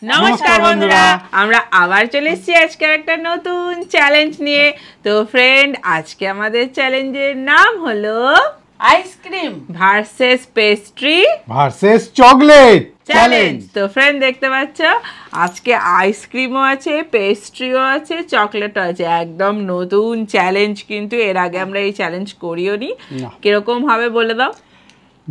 নমস্কার বন্ধুরা, আমরা আবার চলে এসেছি আজকে একটা নতুন চ্যালেঞ্জ নিয়ে। তো ফ্রেন্ড, আজকে আমাদের চ্যালেঞ্জের নাম হলো ice cream versus pastry versus chocolate challenge. তো ফ্রেন্ড, দেখতে পাচ্ছ আজকে আইসক্রিমও আছে, পেস্ট্রিও আছে, চকলেটও আছে। একদম নতুন চ্যালেঞ্জ, কিন্তু এর আগে আমরা এই চ্যালেঞ্জ করিও নি। কিরকম হবে বলে দাও?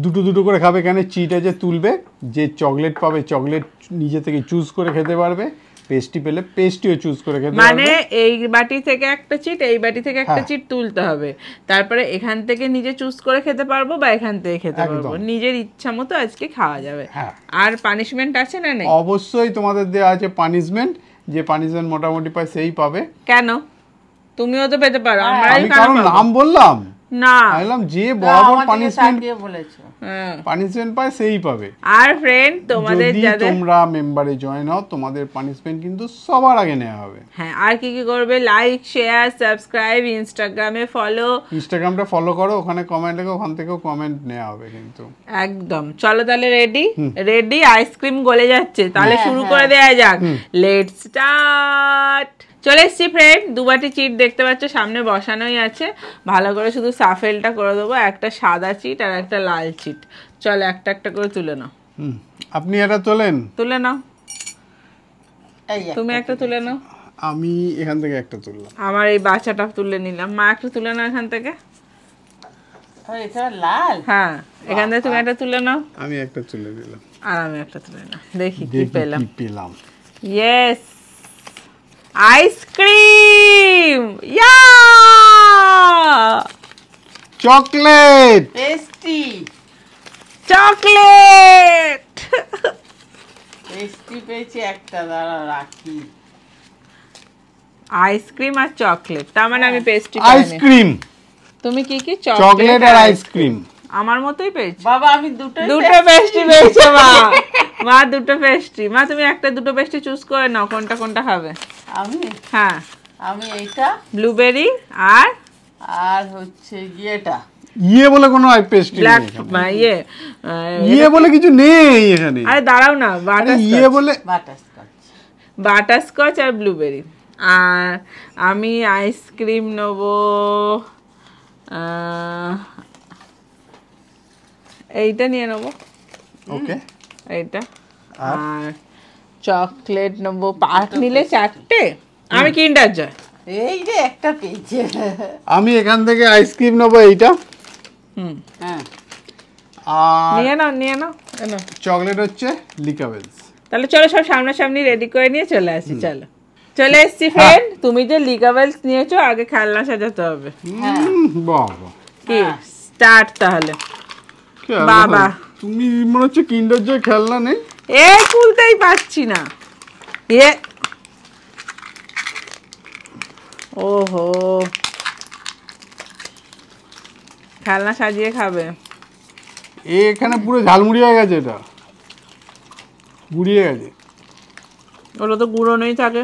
দুটো দুটো করে খাবে, কেন চিটা যে তুলবে, যে চকলেট পাবে চকলেট নিজে থেকে চুজ করে খেতে পারবে, পেস্ট্রি পেলে পেস্ট্রিও চুজ করে খেতে পারবে। মানে এই বাটি থেকে একটা চিট, এই বাটি থেকে একটা চিট তুলতে হবে, তারপরে এখান থেকে নিজে চুজ করে খেতে পারবো বা এখান থেকে খেতে পারবো, নিজের ইচ্ছা মতো আজকে খাওয়া যাবে। আর পানিশমেন্ট আছে না? নেই? অবশ্যই তোমাদের দেওয়া আছে পানিশমেন্ট, যে পানিশমেন্ট মোটামুটি পায় সেই পাবে। কেন? তুমিও তো পেতে পারো, আমরাই আমি কারণ নাম বললাম না, বললাম যে বরাবর পানিশমেন্ট বলেছো, পানিশমেন্ট পায় সেই পাবে। আর ফ্রেন্ড, তোমাদের যাদের তোমরা মেম্বারে জয়েন হও, তোমাদের পানিশমেন্ট কিন্তু সবার আগে নেওয়া হবে। হ্যাঁ, আর কি কি করবে? লাইক, শেয়ার, সাবস্ক্রাইব, ইনস্টাগ্রামে ফলো। ইনস্টাগ্রামটা ফলো করো, ওখানে কমেন্ট লেখো, ওখান থেকেও কমেন্ট নেওয়া হবে কিন্তু। একদম। চলো তাহলে রেডি রেডি, আইসক্রিম গলে যাচ্ছে, তাহলে শুরু করে দেয়া যাক। Let's start. চলে এসছি ফ্রেন্ড, দুবাটি চিট দেখতে পাচ্ছ সামনে বসানোই আছে। ভালো করে শুধু সাফেলটা করে দেবো, একটা সাদা চিট আর একটা লাল চিট। চলো একটা একটা করে তুলে নাও। আপনি এটা তুলে নাও, তুমি একটা তুলে নাও, আমি এখান থেকে একটা তুললাম। আমার এই বাচ্চাটা তুলে নিলাম। মা একটা তুলে নাও এখান থেকে। লাল, হ্যাঁ, এখান থেকে তুমি একটা তুলে নাও। আমি একটা তুলে নিলাম, আর আমি একটা তুলে নাও। দেখি কি পেলাম। ইয়েস, আইসক্রিম, ইয়া, চকলেট, পেস্ট্রি, চকলেট। পেস্ট্রি পেয়েছি একটা, দাঁড়া রাখি। আইসক্রিম আর চকলেট, তার মানে আমি পেস্ট্রি আইসক্রিম। তুমি কি কি? চকলেট আর আইসক্রিম। আমার মতোই পেয়েছি বাবা, আমি দুটো পেস্ট্রি পেয়েছে মা। মা দুটো পেস্ট্রি। মা তুমি একটা দুটো পেস্ট্রি চুজ করে নাও, কোনটা কোনটা খাবে। আমি হ্যাঁ, আমি এইটা, ব্লুবেরি আর হচ্ছে এটা। ইয়ে বলে কোনো পেস্ট্রি ব্ল্যাক, ইয়ে বলে কিছু নেই এখানে। আরে দাঁড়াও না, ইয়ে বলে বাটারস্কচ আর ব্লুবেরি। আর আমি আইসক্রিম নেবো, এইটা নিয়ে নেবো, ওকে, এইটা। আর চকলেট নেবো, পাঁচ নিলে চারটে। আমি কিন্ডার জয়, এই যে একটা পেয়েছে। আমি এখান থেকে আইসক্রিম নেবো এইটা। হ্যাঁ, আর নিয়ে নাও। চকলেট হচ্ছে লিকাবেলস। তাহলে চলো সব সামনাসামনি রেডি করে নিয়ে চলে আসি। চলে এসছি ফ্রেন্ড। তুমি যে লিকাবেলস নিয়েছো, আগে খেলনা সাজাতে হবে। বাবা, কি স্টার্ট তাহলে? বাবা, তুমি মনে হচ্ছে কিন্ডার জয় খেলনা নেই। খুলতেই পারছি না। ওহো, খেলনা সাজিয়ে খাবে। এখানে পুরো ঝালমুড়ি হয়ে গেছে, এটা গুড়িয়ে গেছে। ওগুলো তো গুঁড়ো নেই থাকে।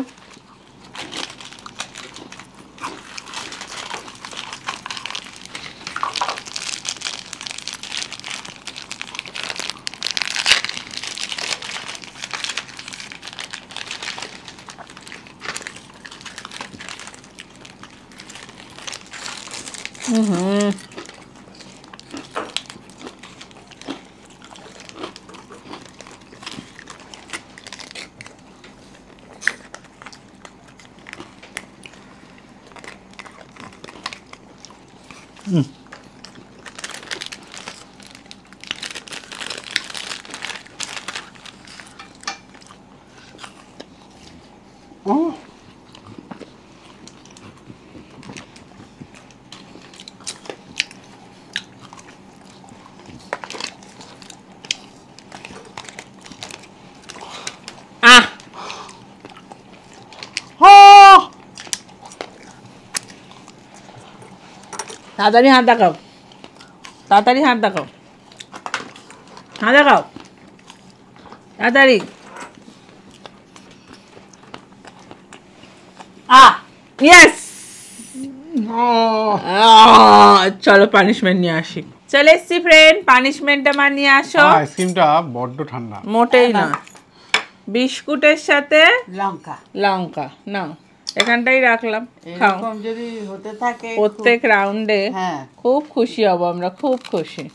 তাড়াতাড়ি হাত দেখাও, তাড়াতাড়ি হাত দেখাও, হাত দেখাও তাড়াতাড়ি। ইয়েস, চলো পানিশমেন্ট নিয়ে আসি। চলে এসছি ফ্রেন্ড, পানিশমেন্ট আমার নিয়ে আসো। আইসক্রিমটা বড্ড ঠান্ডা। মোটেই না। বিস্কুটের সাথে লঙ্কা লঙ্কা নাও, এখানটাই রাখলাম, খাও। এরকম যদি হতে থাকে প্রত্যেক রাউন্ডে হ্যাঁ খুব খুশি হব আমরা, খুব খুশি,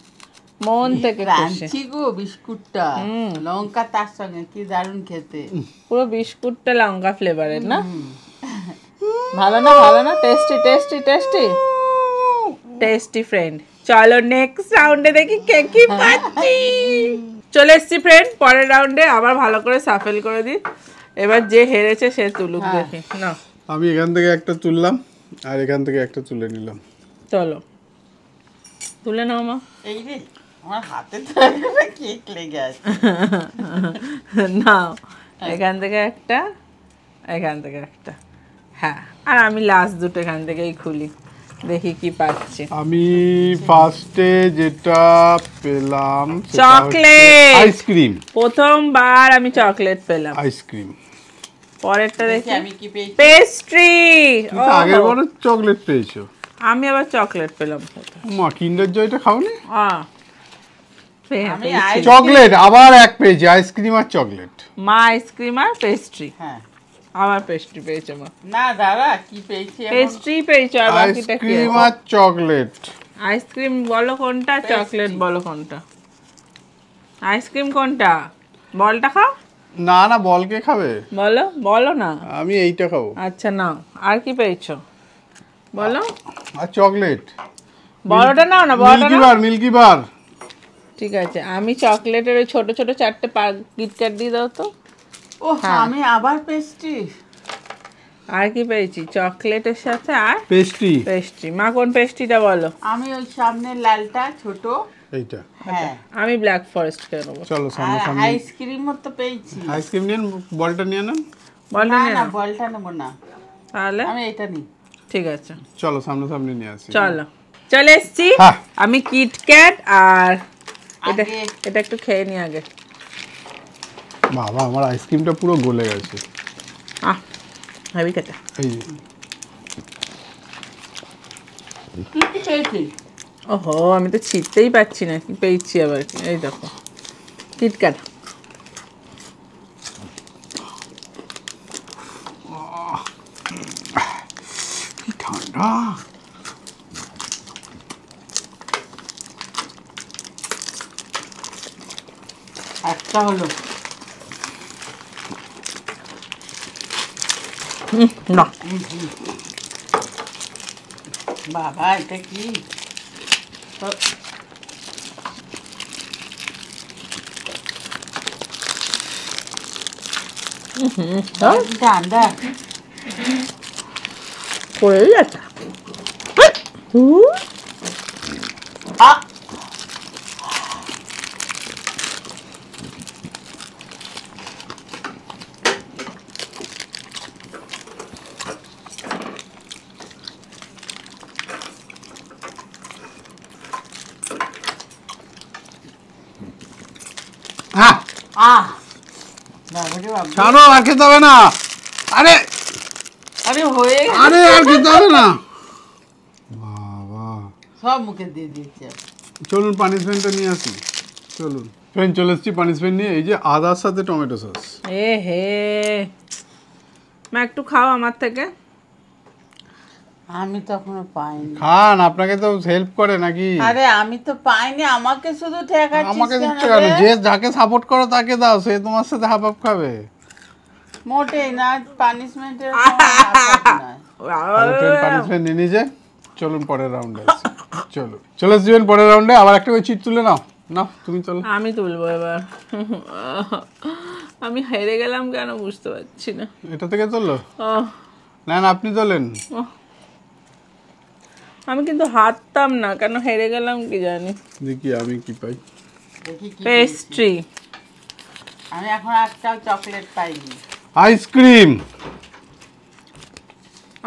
মন থেকে খুশি। ক্রাঞ্চি গো বিস্কুটটা, লঙ্কা তার সঙ্গে কি দারুণ খেতে। পুরো বিস্কুটটা লঙ্কা ফ্লেভারের না? ভালো না, ভালো না? Tasty tasty tasty tasty friend. চলো নেক্সট রাউন্ডে দেখি কে কি পাচ্ছি। চলে এসছি ফ্রেন্ড পরের রাউন্ডে, আবার ভালো করে সাফেল করে দিই। এবার যে হেরেছে সে তুলুক, দেখি না। আমি এখান থেকে একটা তুললাম আর এখান থেকে একটা তুলে নিলাম। চলো তুলে নাও মা। এই রে আমার হাতে তো কেক লেগে আছে। নাও, এখান থেকে একটা, এখান থেকে একটা, হ্যাঁ। আর আমি লাস্ট দুটো এখান থেকেই খুলি, দেখি কি পাচ্ছি। আমি ফার্স্টে যেটা পেলাম চকলেট, আইসক্রিম। প্রথমবার আমি চকলেট পেলাম। আইসক্রিম। পরেরটা দেখি আমি কি পেয়েছি? পেস্ট্রি। আগের বড় চকলেট পেয়েছো? আমি আবার চকলেট পেলাম। মা কিন্ডার জয়টা খাওনি? আমি চকলেট আবার এক পেয়েছি, আইসক্রিম আর চকলেট। মা আইসক্রিম আর পেস্ট্রি, হ্যাঁ আবার পেস্ট্রি পেয়েছে মা। না দাদা কি পেয়েছি এখন? পেস্ট্রি পেয়েছো, আর বাকিটা কি? আইসক্রিম আর চকলেট। আইসক্রিম বলো কোনটা, চকলেট বলো কোনটা? আইসক্রিম কোনটা? বলটা খাও। না না, বল কে খাবে? বলো বলো না। আমি এইটা খাবো। আচ্ছা নাও, আর কি পেয়েছো বলো। আর চকলেট। বড়টা নাও না, বড়টা মিল্কি নাও। বার, মিল্কি বার। ঠিক আছে, আমি চকলেটের ওই ছোট ছোট 4টে কিটক্যাট দিয়ে দাও তো। ও আমি আবার পেস্ট্রি। আর কি পেয়েছি চকলেটের সাথে? আর পেস্ট্রি। পেস্ট্রি। মা কোন পেস্ট্রিটা বলো? আমি ওই সামনে লালটা ছোট। এইটা। হ্যাঁ আমি ব্ল্যাক ফরেস্ট খেয়ে নেবো। চলো সামনে আর সামনে। আইসক্রিমও তো পেয়েছি। আইসক্রিম নিন, বলটা নিয়ে নেন। বলটা না নিয়ে না নাও। বলটা নেবো না, তাহলে আমি এটা নিই। ঠিক আছে চলো সামনে সামনে নিয়ে আসি। চলো চলে এসছি। হ্যাঁ। আমি কিটক্যাট আর এটা আগে এটা একটু খেয়ে নি আগে। বাবা আমার আইসক্রিমটা পুরো গলে গেছে। ভাবি খেতে। এই যে। কি কি পেয়েছি? ওহো, আমি তো ছিটতেই পাচ্ছি না, কি পেয়েছি আবার কি। এই দেখো কিটক্যাট। কি ঠান্ডা। একটা হলো। না বাবা এটা কি? ঠান্ডা। পড়ে যাচ্ছে। ছাড়ো, আর খেতে হবে না। আরে আরে হয়ে গেছে। আরে আর খেতে হবে না। বাবা সব মুখে দিয়ে দিয়েছে। চলুন পানিশমেন্টটা নিয়ে আসি। চলুন ফ্রেন্ড, চলে এসেছি পানিশমেন্ট নিয়ে। এই যে আদার সাথে টমেটো সস। এ হে, মা একটু খাও আমার থেকে। আমি তো এখনো পাইনি। খান, আপনাকে তো হেল্প করে নাকি? আরে আমি তো পাইনি, আমাকে শুধু ঠেকাচ্ছিস আমাকে কেন দিচ্ছ কেন? রে? যে যাকে সাপোর্ট করো তাকে দাও, সে তোমার সাথে হাফ হাফ খাবে। মোটেই না, পানিশমেন্টের পানিশমেন্ট নিয়ে নিজে। চলুন পরের রাউন্ডে। চলো চলে আসবেন পরের রাউন্ডে। আবার একটা করে চিট তুলে নাও। না তুমি চলো। আমি তুলবো এবার। আমি হেরে গেলাম কেন বুঝতে পারছি না। এটা থেকে তুললো আহ, না, না আপনি তোলেন। আমি কিন্তু হারতাম না, কেন হেরে গেলাম কি জানি। দেখি আমি কি পাই। দেখি কি পেস্ট্রি। আমি এখন একটাও চকলেট পাইনি। আইসক্রিম।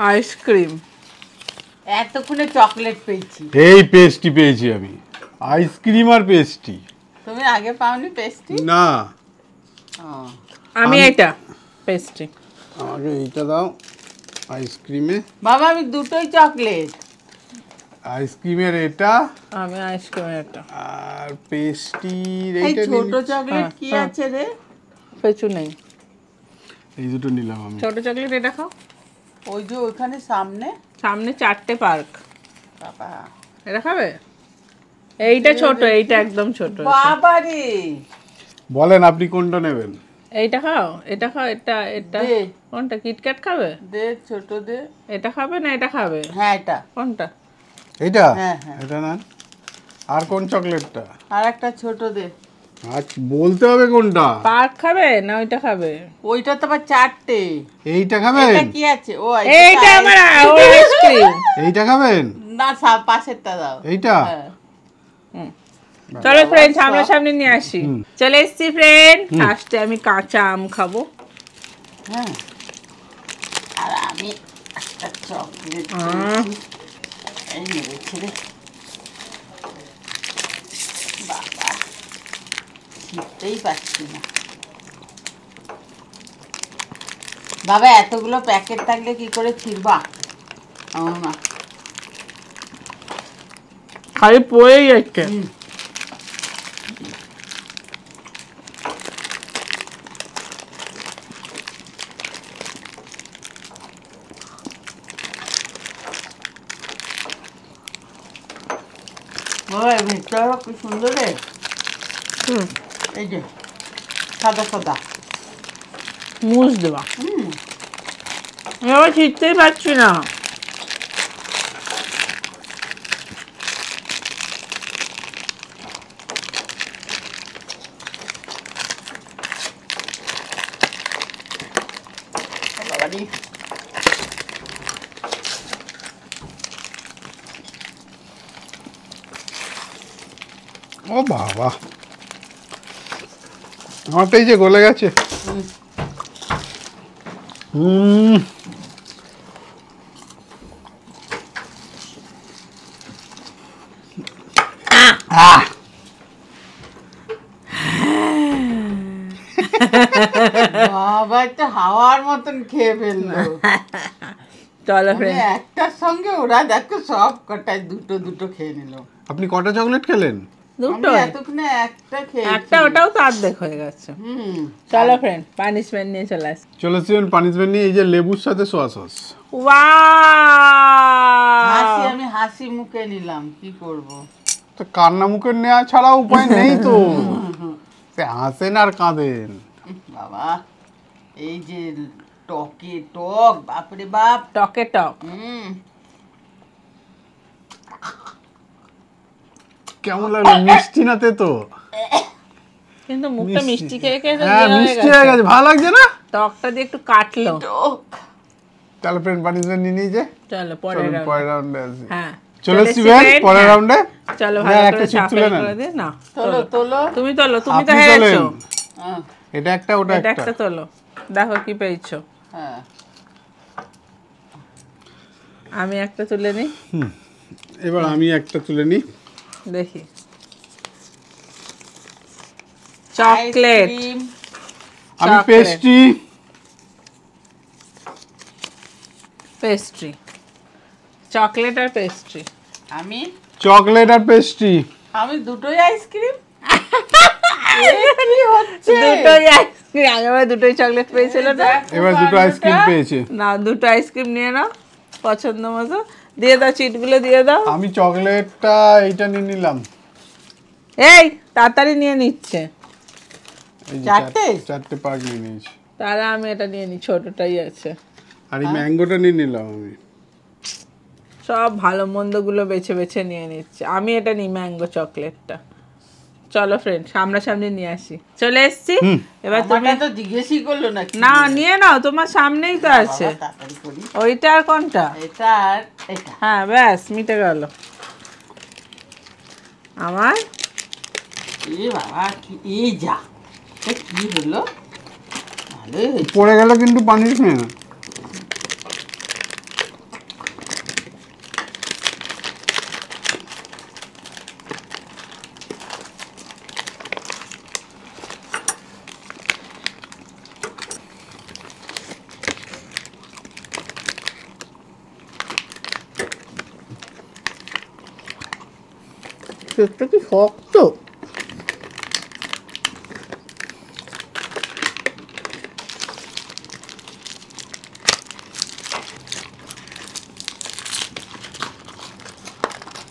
আইসক্রিম। এতক্ষণে চকলেট পেয়েছি। এই পেস্ট্রি পেয়েছি আমি। আইসক্রিম আর পেস্ট্রি। তুমি আগে পাওনি পেস্ট্রি? না, আমি এটা পেস্ট্রি। আমাকে এইটা দাও। আইসক্রিমে বাবা আমি দুটোই চকলেট। আইসক্রিমের এটা আমি আইসক্রিমের এটা। আর পেস্ট্রির এই এইটা ছোট চকলেট কি হ্যাঁ। আছে রে? পেছু নেই। এই দুটো নিলাম আমি। ছোট চকলেট এটা খাও। ওই যে ওইখানে সামনে সামনে 4টে পার্ক। বাবা এটা খাবে? এইটা ছোট, এইটা একদম ছোট। বাবা রে বলেন আপনি কোনটা নেবেন? এইটা খাও, এটা খাও, এটা এটা দে। কোনটা? কিটক্যাট খাবে? দে ছোট দে। এটা খাবে না এটা খাবে? হ্যাঁ এটা কোনটা? এইটা? হ্যাঁ, হ্যাঁ। এটা না। আর কোন চকলেটটা? আর একটা ছোট দে। আচ্ছা বলতে হবে কোনটা। পার্ক খাবে না ওইটা খাবে? ওইটা তো আবার 4টে। এইটা খাবেন? এটা কি আছে? ও এইটা আমার আইসক্রিম। এইটা খাবেন? না পাশেরটা দাও। এইটা? হ্যাঁ। চলো ফ্রেন্ড সামনাসামনি নিয়ে আসি। চলে এসছি ফ্রেন্ড। ফার্স্টে আমি কাঁচা আম খাবো। হ্যাঁ আর আমি একটা চকলেট এই নেবেছি রে বাবা, ছিটতেই পারছি না বাবা। এতগুলো প্যাকেট থাকলে কি করে ছিড়বা? আমার মা খালি পড়েই যাচ্ছে। বাবা ভেতরটা কি সুন্দর রে। এই যে সাদা সাদা মুজ দেবা। এবার ছিটতেই পারছি না। বাবারি ও বাবা, আমারটাই যে গলে গেছে। বাবা একটা হাওয়ার মতন খেয়ে ফেললো। চলো মানে ফ্রেন্ড একটার সঙ্গে ওরা দেখো সব কটায় দুটো দুটো খেয়ে নিল। আপনি কটা চকলেট খেলেন? দুটো। আমি এতক্ষণে একটা খেয়েছি। একটা ওটাও তো অর্ধেক হয়ে গেছে। চলো ফ্রেন্ড পানিশমেন্ট নিয়ে চলে আসি। চলেছেন পানিশমেন্ট নিয়ে, এই যে লেবুর সাথে সোয়া সস। হাসি আমি হাসি মুখে নিলাম, কি করব? তো কান্না মুখের নেওয়া ছাড়া উপায় নেই তো। হাসেন আর কাঁদেন। বাবা এই যে টকে টক, বাপরে বাপ। টকে টক। কেমন লাগলো? মিষ্টি না তো? কিন্তু মুখটা মিষ্টি খেয়ে খেয়ে তো হ্যাঁ ইয়ে হয়ে মিষ্টি হয়ে গেছে, ভালো লাগছে না? টকটা দিয়ে একটু কাটলো। টক তাহলে ফ্রেন্ড পানিশমেন্ট নিয়ে নিয়ে যে চলো পরের পরে রাউন্ডে আসি। হ্যাঁ চলে এসছি ফ্রেন্ড পরের রাউন্ডে। চলো হ্যাঁ, ভালো একটা করে চিপ চাপে তুলে নেন। করে দে না। তোলো তোলো। তুমি তোলো, তুমি তো আপনি হেরেছো। তোলেন। এটা একটা ওটা এটা একটা। একটা তোলো, দেখো কি পেয়েছো। হ্যাঁ আমি একটা তুলে নিই, এবার আমি একটা তুলে নিই। দেখি। চকলেট। আইসক্রিম। আমি চকলেট। পেস্ট্রি। পেস্ট্রি, চকলেট আর পেস্ট্রি। আমি চকলেট আর পেস্ট্রি। আমি দুটোই আইসক্রিম। দুটোই আইসক্রিম। আগেবার দুটোই চকলেট পেয়েছিল না? এবার দুটো আইসক্রিম পেয়েছে। না দুটো আইসক্রিম নিয়ে নাও পছন্দ মতো। দিয়ে দাও, চিটগুলো দিয়ে দাও। আমি চকলেটটা এইটা নিয়ে নিলাম। এই তাড়াতাড়ি নিয়ে নিচ্ছে। এই যে চারটে? চারটে পাক নিয়ে নিয়েছি। তাহলে আমি এটা নিয়ে নিই, ছোটটাই আছে। আর এই ম্যাঙ্গোটা নিয়ে নিলাম আমি। সব ভালো মন্দগুলো বেছে বেছে নিয়ে নিচ্ছে। আমি এটা নিই ম্যাঙ্গো চকলেটটা। চলো ফ্রেন্ড সামনাসামনি নিয়ে আসি। চলে এসছি। এবার তুমি আমারটা তো জিজ্ঞেসই করলো না কি না বলে। নিয়ে নাও, তোমার সামনেই তো আছে। বাবা, তাড়াতাড়ি করি। ওইটা আর কোনটা? এটা আর এটা। হ্যাঁ ব্যাস মিটে গেল আমার। এ বাবা কি এই যা, এ কি হলো? ভালোই হয়েছে। পড়ে গেল কিন্তু পানিশমেন্ট। কেকটা কি শক্ত।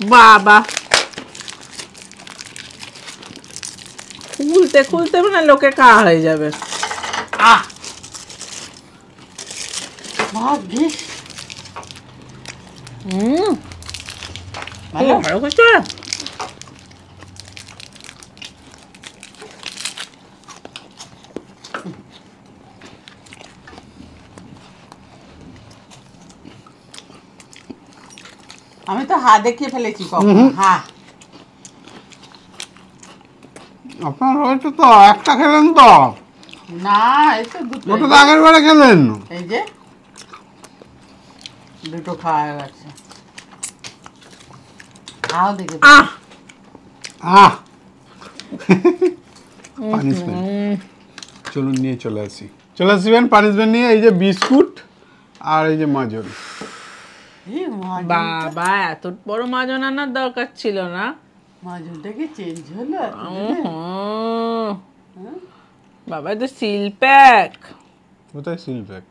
বাবা, খুলতে খুলতে মানে লোকে কা হয়ে যাবে। আহ বেশ ভালো। ভালো করছো। আমি তো হাত দেখিয়ে ফেলেছি কখন। হ্যাঁ আপনার হয়েছে তো, একটা খেলেন তো, না এই তো দুটো, ওটা তো আগের বারে খেলেন। এই যে দুটো খাওয়া হয়ে গেছে। খাও দেখে। আহ আহ পানিশমেন্ট। চলুন নিয়ে চলে আসবেন পানিশমেন্ট নিয়ে। এই যে বিস্কুট আর এই যে মাজন। এই মাজন, বাবা, এত বড় মাজন আনার দরকার ছিল না। মাজনটা কি চেঞ্জ হলো? বাবা, এটা সিল প্যাক। কোথায় সিল প্যাক?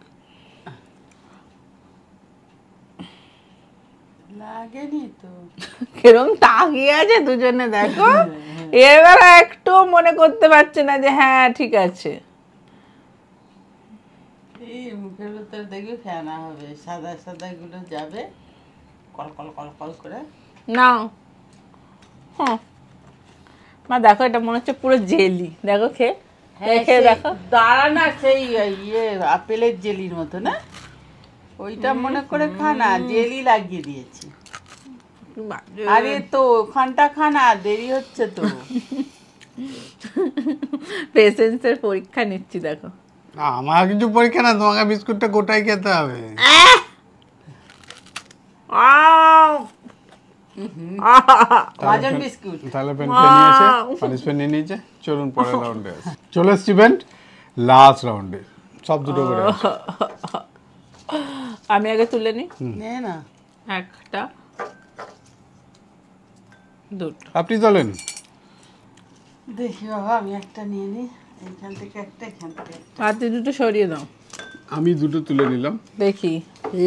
লাগেনি তো। কিরম তাকিয়ে আছে দুজনে, দেখো। এবার একটু মনে করতে পারছে না যে হ্যাঁ ঠিক আছে। এই মুখের ভিতরে দেখবি ফেনা হবে, সাদা সাদা গুলো যাবে কল কল কল কল করে। না মা, দেখো এটা মনে হচ্ছে পুরো জেলি। দেখো খেয়ে খেয়ে দেখো। দাঁড়া না, সেই ইয়ে আপেলের জেলির মতো না, ওইটা মনে করে খানা, জেলি লাগিয়ে দিয়েছি। আরে তো ওখানটা খানা, দেরি হচ্ছে তো। পেশেন্সের পরীক্ষা নিচ্ছি, দেখো। আমার কিছু পরীক্ষা না, তোমাকে বিস্কুটটা গোটাই খেতে হবে। মাজন বিস্কুট। তাহলে পানিশমেন্ট নিয়ে নিয়েছে। চলুন পরের রাউন্ডে চলে এসছি। লাস্ট রাউন্ডে সব দুটো করে আছে। আমি আগে তুলে নি। নে না, একটা, দুটো। আপনি চলেন। দেখি বাবা, আমি একটা নিয়ে নি, এইখান থেকে একটা, এখান থেকে একটা। হাতে দুটো সরিয়ে দাও। আমি দুটো তুলে নিলাম। দেখি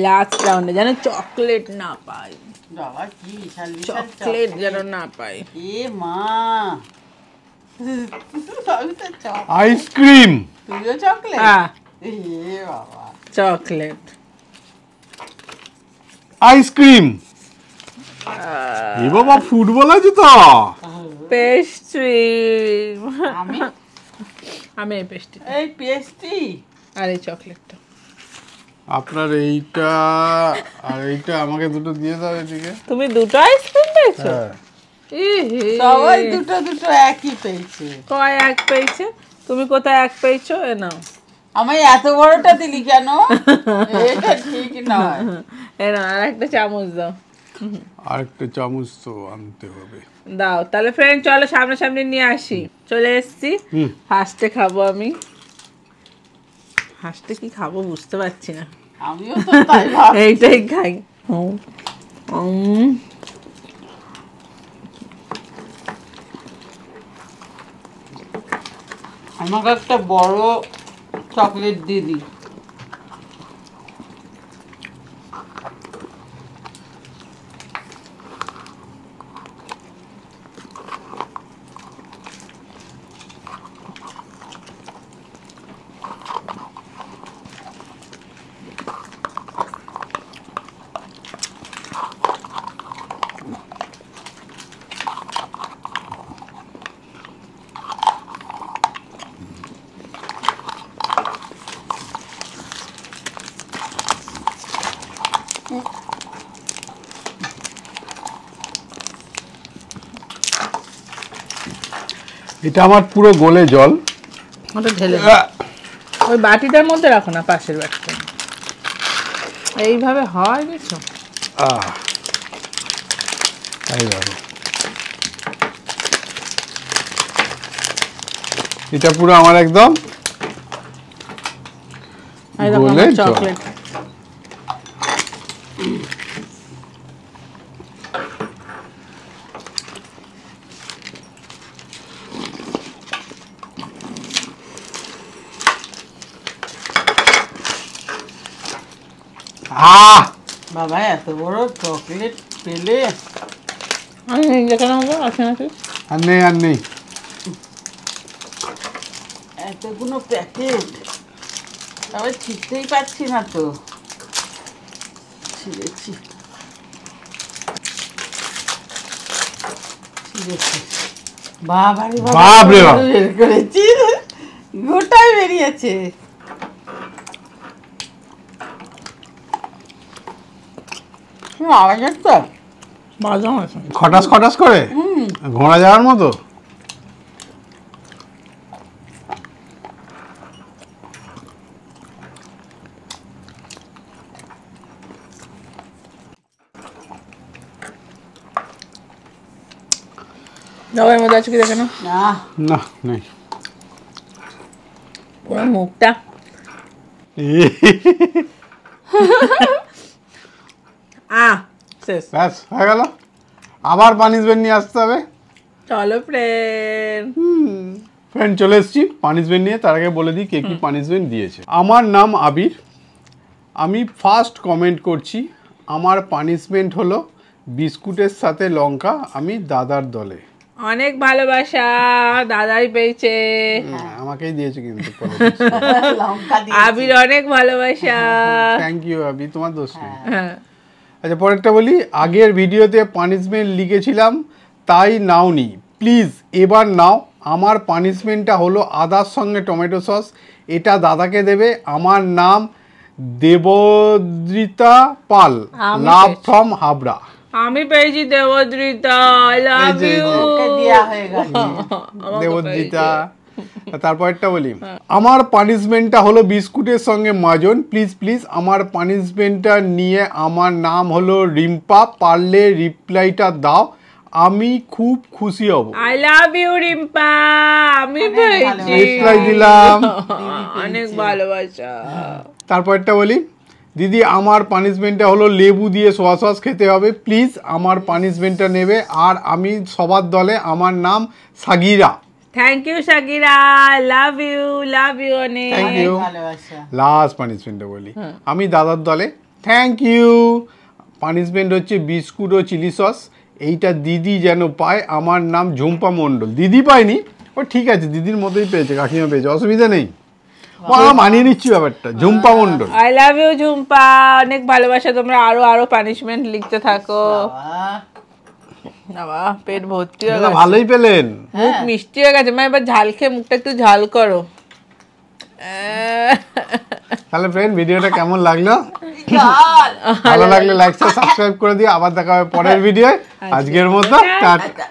লাস্ট রাউন্ডে যেন চকলেট না পাই। বাবা কি বিশাল বিশাল চকলেট যেন না পাই। এ মা, আমি তো চক, আইসক্রিম। তুইও চকলেট? হ্যাঁ, এ বাবা, চকলেট। আইসক্রিম। এ বাবা, ফুটবল আছে তো। পেস্ট্রি। আমি আমি এই পেস্ট্রি এই পেস্ট্রি আর এই চকলেটটা। আপনার এইটা আর এইটা আমাকে দুটো দিয়ে দাও এদিকে। তুমি দুটো আইসক্রিম পেয়েছো? হ্যাঁ। সবাই দুটো দুটো একই পেয়েছে। কয় এক পেয়েছে? তুমি কোথায় এক পেয়েছো? এ নাও। আমি এত বড়টা দিলি কেন? এটা ঠিক নয়। এ নাও, আর একটা চামচ দাও। আরেকটা চামচ তো আনতে হবে। দাও তাহলে। ফ্রেন্ড চলো সামনাসামনি নিয়ে আসি। চলে এসছি। ফার্স্টে খাবো আমি। ফার্স্টে কি খাবো বুঝতে পারছি না। আমিও তো তাই ভাবছি। এইটাই খাই। আমাকে একটা বড় চকলেট দিয়ে দি। এটা আমার পুরো গোলে জল। ওটা ঢেলে ওই বাটিটার মধ্যে রাখো না, পাশের বাটিটা। এইভাবে হয় বুঝছো? এই দেখো, এটা পুরো আমার একদম গোলে জল। চকলেট। বাবা এত বড় চকলেট পেলে আমি যেখানে হবে আছে নাকি আর নেই এতগুলো প্যাকেট আবার ছিঁড়তেই পারছি না তো ছিঁড়েছি বাবারে বাপরে বাপ। বের করেছি গোটাই বেরিয়েছে আওয়াজ হচ্ছে বাদাম আছে খটাস খটাস করে ঘোড়া যাওয়ার মতো। দাবার মধ্যে আছে কি দেখে না না না নেই। পুরো মুখটা শেষ ব্যাস হয়ে গেল, আবার পানিশমেন্ট নিয়ে আসতে হবে। চলো ফ্রেন্ড ফ্রেন্ড চলে এসেছি পানিশমেন্ট নিয়ে। তার আগে বলে দিই কে কি পানিশমেন্ট দিয়েছে। আমার নাম আবির, আমি ফার্স্ট কমেন্ট করছি। আমার পানিশমেন্ট হলো বিস্কুটের সাথে লঙ্কা, আমি দাদার দলে। অনেক ভালোবাসা দাদাই পেয়েছে আমাকেই দিয়েছে কিন্তু লঙ্কা দিয়ে আবির অনেক ভালোবাসা থ্যাংক ইউ আবি, তোমার দোষ নেই। হ্যাঁ আচ্ছা পরেরটা বলি, আগের ভিডিওতে পানিশমেন্ট লিখেছিলাম তাই নাওনি, প্লিজ এবার নাও। আমার পানিশমেন্টটা হলো আদার সঙ্গে টমেটো সস, এটা দাদাকে দেবে। আমার নাম দেবদ্রিতা পাল, আমি লাভ পেয়েছি। ফ্রম হাবড়া। আমি পেয়েছি দেবদ্রিতা আই লাভ এই যে, ইউ ওকে দেয়া হয়ে গেছে দেবদ্রিতা। তারপরটা বলি, আমার পানিশমেন্টটা হলো বিস্কুটের সঙ্গে মাজন, প্লিজ প্লিজ আমার পানিশমেন্টটা নিয়ে। আমার নাম হলো রিম্পা, পারলে রিপ্লাইটা দাও, আমি খুব খুশি হব। আই লাভ ইউ রিম্পা আমি পেয়েছি রিপ্লাই দিলাম। অনেক ভালোবাসা তারপরটা বলি, দিদি আমার পানিশমেন্টটা হলো লেবু দিয়ে সোয়া সস খেতে হবে, প্লিজ আমার পানিশমেন্টটা নেবে। আর আমি সবার দলে, আমার নাম Sagira. Thank you Sakira love you অনেক Thank you. ভালোবাসা লাস্ট পানিশমেন্টটা বলি, আমি দাদার দলে। Thank you. পানিশমেন্ট হচ্ছে বিস্কুট ও চিলি সস, এইটা দিদি যেন পায়। আমার নাম ঝুম্পা মণ্ডল। দিদি পায়নি, ও ঠিক আছে দিদির মতোই পেয়েছে, কাকিমা পেয়েছে, অসুবিধা নেই। ও আমরা মানিয়ে নিচ্ছি ব্যাপারটা। ঝুম্পা মণ্ডল। আই লাভ ইউ ঝুম্পা অনেক ভালোবাসা। তোমরা আরো পানিশমেন্ট লিখতে থাকো। বাবা পেট ভর্তি হয়ে দাদা গেছে ভালোই পেলেন। মুখ মিষ্টি হয়ে গেছে মা এবার ঝাল খেয়ে মুখটা একটু ঝাল করো তাহলে ফ্রেন্ড ভিডিওটা কেমন লাগলো? ভালো লাগলে লাইক সাবস্ক্রাইব করে দিও। আবার দেখা হবে পরের ভিডিও। আজকের মতো টাটা।